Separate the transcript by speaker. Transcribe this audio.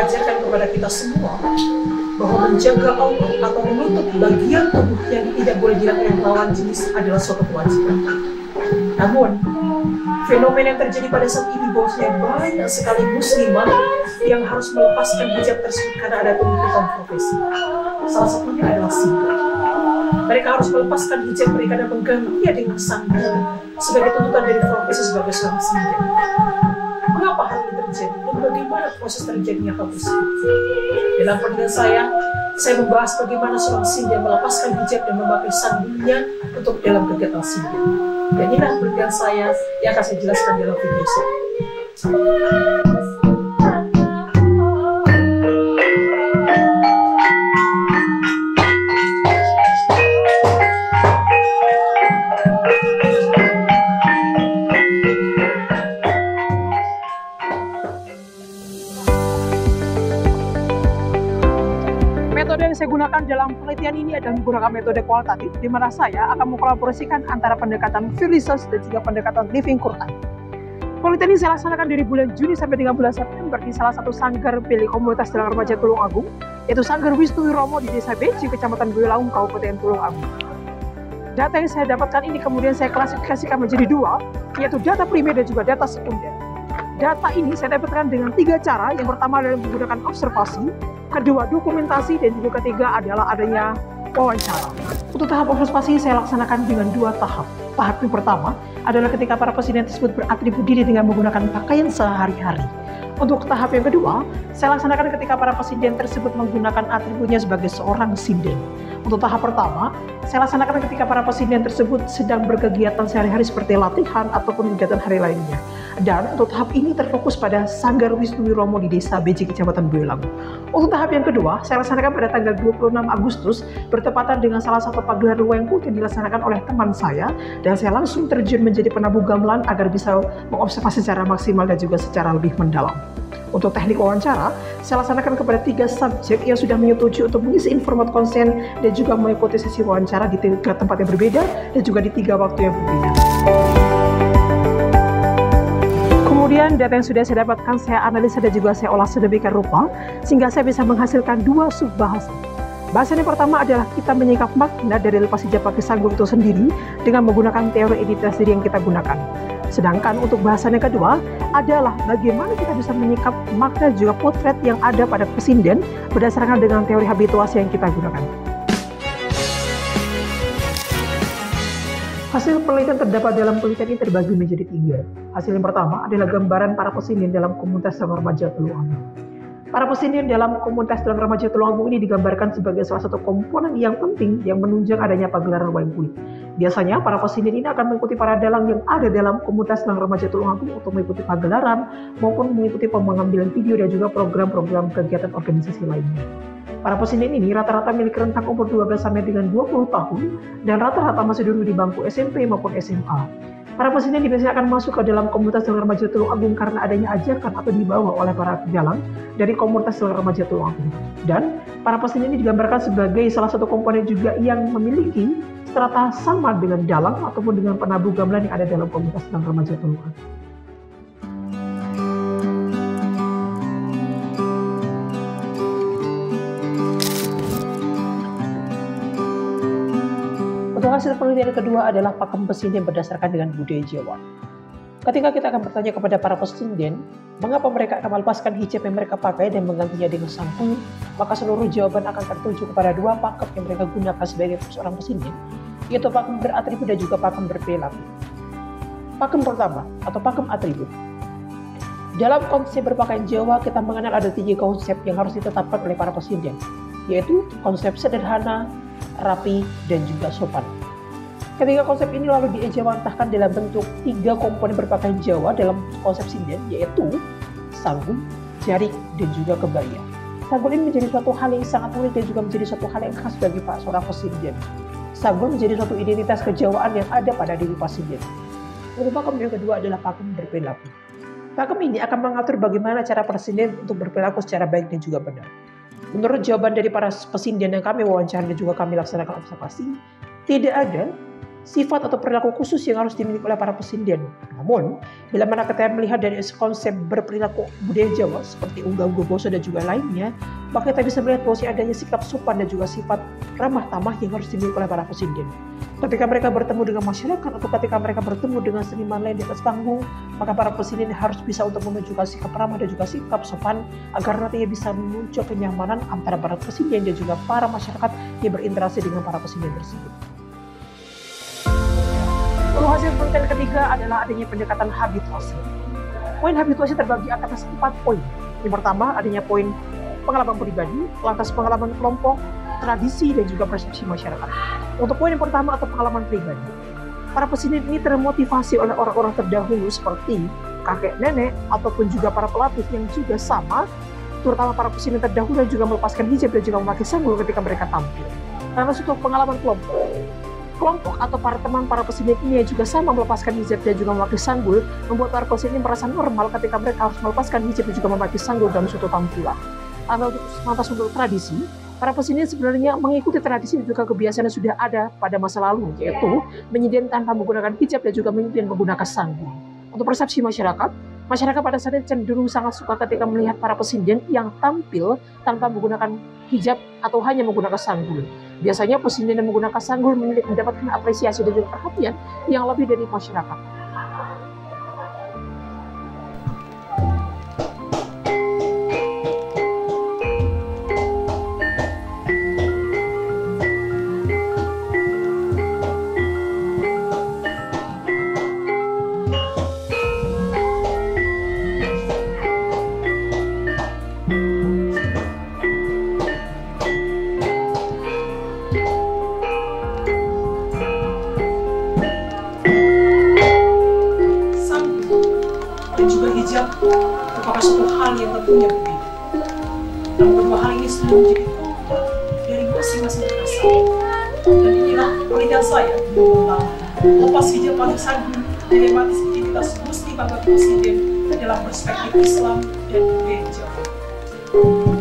Speaker 1: mengajarkan kepada kita semua bahwa menjaga aurat atau menutup bagian tubuh yang tidak boleh dilakukan lawan jenis adalah suatu kewajiban. Namun, fenomena yang terjadi pada saat ini bahwasanya banyak sekali muslimah yang harus melepaskan hijab tersebut karena ada tuntutan profesi. Salah satunya adalah single. Mereka harus melepaskan hijab mereka dan menggantinya dengan sandal sebagai tuntutan dari profesi sebagai seorang single. Mengapa hal ini terjadi dan bagaimana proses terjadinya hal tersebut? Dalam penelitian saya membahas bagaimana seorang single melepaskan hijab dan memakai sandalnya untuk dalam kegiatan single. Dan inilah penelitian saya yang akan saya jelaskan dalam video saya. Metode yang saya gunakan dalam penelitian ini adalah menggunakan metode kualitatif, di mana saya akan mengkolaborasikan antara pendekatan field research dan juga pendekatan living Quran. Penelitian ini saya laksanakan dari bulan Juni sampai dengan bulan September di salah satu sanggar milik komunitas dalang remaja Tulung Agung, yaitu Sanggar Wisnu Wiromo di Desa Beji, Kecamatan Boyolali, Kabupaten Tulung Agung. Data yang saya dapatkan ini kemudian saya klasifikasikan menjadi dua, yaitu data primer dan juga data sekunder. Data ini saya dapatkan dengan 3 cara. Yang pertama adalah menggunakan observasi, kedua dokumentasi, dan juga ketiga adalah adanya wawancara. Untuk tahap observasi saya laksanakan dengan 2 tahap. Tahap yang pertama adalah ketika para pasien tersebut beratribut diri dengan menggunakan pakaian sehari-hari. Untuk tahap yang kedua, saya laksanakan ketika para pasien tersebut menggunakan atributnya sebagai seorang sinden. Untuk tahap pertama, saya laksanakan ketika para pasien tersebut sedang berkegiatan sehari-hari seperti latihan ataupun kegiatan hari lainnya. Dan untuk tahap ini terfokus pada Sanggar Wisnu Wiromo di Desa Beji, Kecamatan Boyolali. Untuk tahap yang kedua, saya laksanakan pada tanggal 26 Agustus bertepatan dengan salah satu pagelaran wayang kulit yang dilaksanakan oleh teman saya, dan saya langsung terjun menjadi penabuh gamelan agar bisa mengobservasi secara maksimal dan juga secara lebih mendalam. Untuk teknik wawancara, saya laksanakan kepada 3 subjek yang sudah menyetujui untuk mengisi informat konsen dan juga mengikuti sesi wawancara di 3 tempat yang berbeda dan juga di 3 waktu yang berbeda. Kemudian data yang sudah saya dapatkan saya analisa dan juga saya olah sedemikian rupa sehingga saya bisa menghasilkan 2 subbahasa. Bahasan yang pertama adalah kita menyingkap makna dari lepas hijab pakai sanggur itu sendiri dengan menggunakan teori identitas diri yang kita gunakan. Sedangkan untuk bahasan yang kedua adalah bagaimana kita bisa menyingkap makna juga potret yang ada pada pesinden berdasarkan dengan teori habituasi yang kita gunakan. Hasil penelitian terdapat dalam penelitian ini terbagi menjadi 3. Hasil yang pertama adalah gambaran para pesinden dalam komunitas dalang remaja Tulung Agung. Para pesinden dalam komunitas dalang remaja Tulung Agung ini digambarkan sebagai salah satu komponen yang penting yang menunjang adanya pagelaran wayang kulit. Biasanya para pesinden ini akan mengikuti para dalang yang ada dalam komunitas dalang remaja Tulung Agung untuk mengikuti pagelaran maupun mengikuti pengambilan video dan juga program-program kegiatan organisasi lainnya. Para pesinden ini rata-rata memiliki rentang umur 12 sampai dengan 20 tahun dan rata-rata masih duduk di bangku SMP maupun SMA. Para pesinden biasanya akan masuk ke dalam komunitas dalang remaja Tulung Agung karena adanya ajakan atau dibawa oleh para dalang dari komunitas dalang remaja Tulung Agung. Dan para pesinden ini digambarkan sebagai salah satu komponen juga yang memiliki strata sama dengan dalang ataupun dengan penabuh gamelan yang ada dalam komunitas dalang remaja Tulung Agung. Untuk hasil penelitian yang kedua adalah pakem pesinden berdasarkan dengan budaya Jawa. Ketika kita akan bertanya kepada para pesinden, mengapa mereka akan melepaskan hijab yang mereka pakai dan menggantinya dengan sangkul, maka seluruh jawaban akan tertuju kepada 2 pakem yang mereka gunakan sebagai seorang pesinden, yaitu pakem beratribut dan juga pakem berperilaku. Pakem pertama atau pakem atribut. Dalam konsep berpakaian Jawa, kita mengenal ada 3 konsep yang harus ditetapkan oleh para pesinden, yaitu konsep sederhana, rapi, dan juga sopan. Ketiga konsep ini lalu diejawantahkan dalam bentuk 3 komponen berpakaian Jawa dalam konsep sinden, yaitu sanggul, jarik, dan juga kebaya. Sanggul ini menjadi suatu hal yang sangat unik dan juga menjadi suatu hal yang khas bagi seorang pesinden. Sanggul menjadi suatu identitas kejawaan yang ada pada diri pesinden. Untuk pakem yang kedua adalah pakem berperilaku. Pakem ini akan mengatur bagaimana cara pesinden untuk berperilaku secara baik dan juga benar. Menurut jawaban dari para pesinden yang kami wawancara dan juga kami laksanakan observasi, tidak ada sifat atau perilaku khusus yang harus dimiliki oleh para presiden. Namun, bila mana kita melihat dari konsep berperilaku budaya Jawa seperti unggah-ungguh boso dan juga lainnya, maka kita bisa melihat bahwa adanya sikap sopan dan juga sifat ramah tamah yang harus dimiliki oleh para presiden. Ketika mereka bertemu dengan masyarakat atau ketika mereka bertemu dengan seniman lain di atas panggung, maka para presiden harus bisa untuk menunjukkan sikap ramah dan juga sikap sopan agar nantinya bisa muncul kenyamanan antara para presiden dan juga para masyarakat yang berinteraksi dengan para presiden tersebut. Lalu hasil penelitian ketiga adalah adanya pendekatan habituasi. Poin habituasi terbagi atas 4 poin. Yang pertama adanya poin pengalaman pribadi, lantas pengalaman kelompok, tradisi, dan juga persepsi masyarakat. Untuk poin yang pertama atau pengalaman pribadi, para presiden ini termotivasi oleh orang-orang terdahulu seperti kakek nenek ataupun juga para pelatih yang juga sama, terutama para presiden terdahulu yang juga melepaskan hijab dan juga memakai sanggul ketika mereka tampil. Karena untuk pengalaman kelompok atau para teman para presiden ini yang juga sama melepaskan hijab dan juga memakai sanggul, membuat para presiden ini merasa normal ketika mereka harus melepaskan hijab dan juga memakai sanggul dalam suatu tampilan. Lantas untuk tradisi, para presiden sebenarnya mengikuti tradisi dan juga kebiasaan yang sudah ada pada masa lalu, yaitu menyediakan tanpa menggunakan hijab dan juga menyediakan menggunakan sanggul. Untuk persepsi masyarakat pada saat ini cenderung sangat suka ketika melihat para presiden yang tampil tanpa menggunakan hijab atau hanya menggunakan sanggul. Biasanya presiden yang menggunakan sanggul mendapatkan apresiasi dan juga perhatian yang lebih dari masyarakat. Dan juga hijab merupakan suatu hal yang tentunya berbeda. Dan kedua hal ini sudah menjadi kultur dari masing-masing bahasa. Dan inilah penelitian saya tentang lepas hijab pakai sanggul, dilematis identitas muslim bagi presiden dalam perspektif Islam dan budaya Jawa.